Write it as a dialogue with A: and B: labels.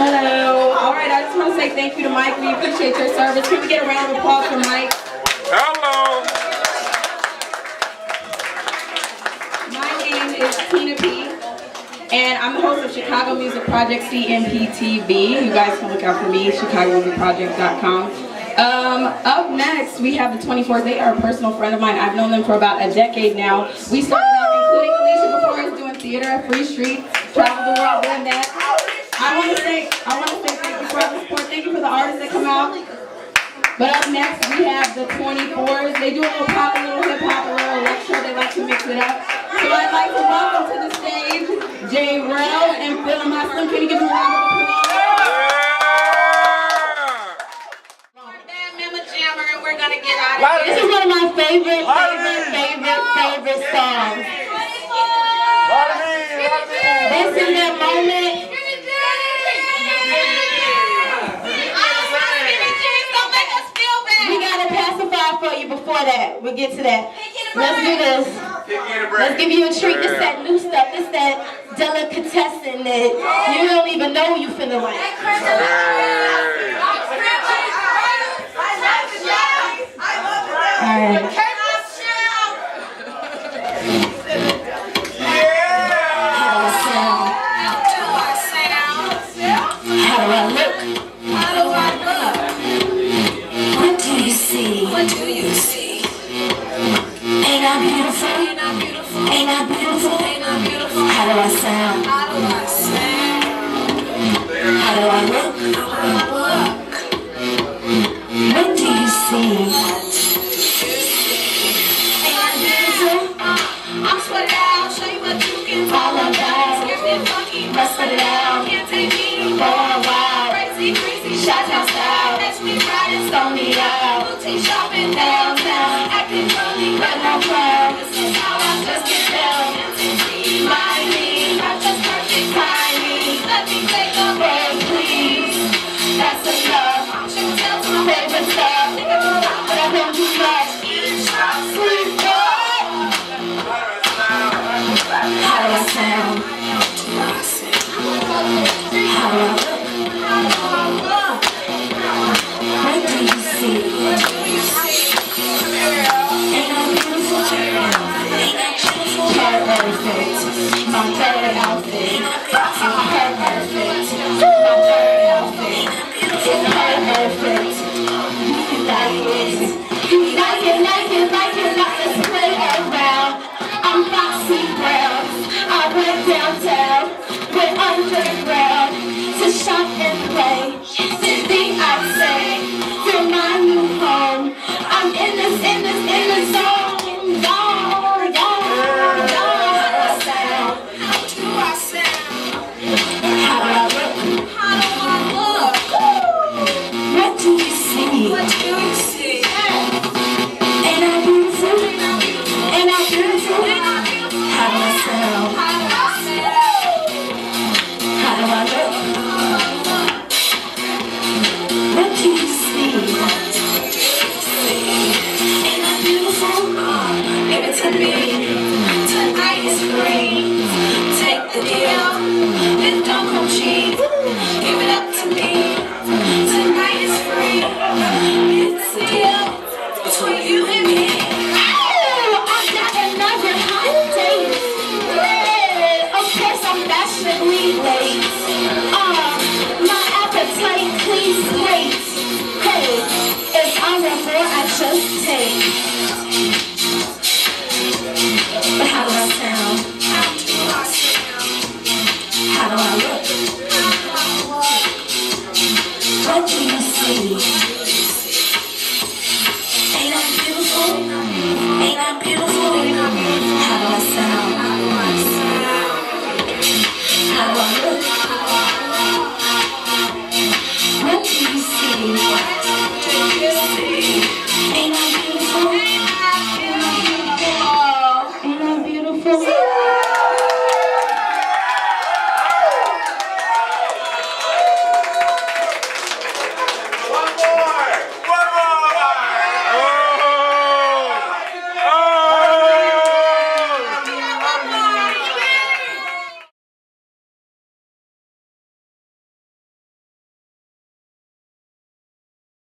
A: Hello. All right, I just want to say thank you to Mike. We appreciate your service. Can we get a round of applause for Mike?
B: Hello.
A: My name is Tina P, and I'm the host of Chicago Music Project CMPTV. You guys can look out for me, chicagomusicproject.com. Up next, we have the 20fours. They are a personal friend of mine. I've known them for about a decade now. We started out, including Alicia before us, doing theater at Free Street, traveled the world doing that. I want to say thank you for all the support. Thank you for the artists that come out. But up next, we have the 20fours. They do a little pop, a little hip hop, a little electro. They like to mix it up. So I'd like to welcome to the stage J. Rel and Phil Muslim. Can you give them a round of applause?
C: We're gonna get out of here. This is one of my favorite songs. This is that moment. We gotta pacify for you before that. We'll get to that. Let's do this. Let's give you a treat. This that new stuff. This that delicatessen that you don't even know you finna like. Alright. How do I look? What do you see? Ain't I beautiful? Ain't I beautiful? How do I sound? How do I look? What do you see? I'm sweated out, show you what you can do. All about, let's put it out. Can't take me for a while. Crazy, Chi-Town style. Next week Friday, stone me out. Boutique shopping downtown, acting funny, but no clown. This is how I just get down. My me, not just perfect timing. Let me take a break, please. That's enough. I'm sure to tell my favorite stuff. But I don't do much. Sleep. How do I sound? How do I look? What do you see? Ain't I beautiful? Perfect. My third outfit. Perfect. My third outfit. Perfect. Like it, not to play around. I'm Foxy Brown. I went downtown, went underground to shop and play. City, I say, you're my new home. I'm in the zone. How do I sound? How do I look? What do you see? Ain't I beautiful? How do I sound? How do I look? What do you see? Ain't I beautiful? Give it to me. Tonight is free. Take the deal and don't come cheap. Give it up to me. Tonight is free. It's a deal between you and me. Late. My appetite, please wait. Hey, if I want more, I just take. But how do I sound? How do I look?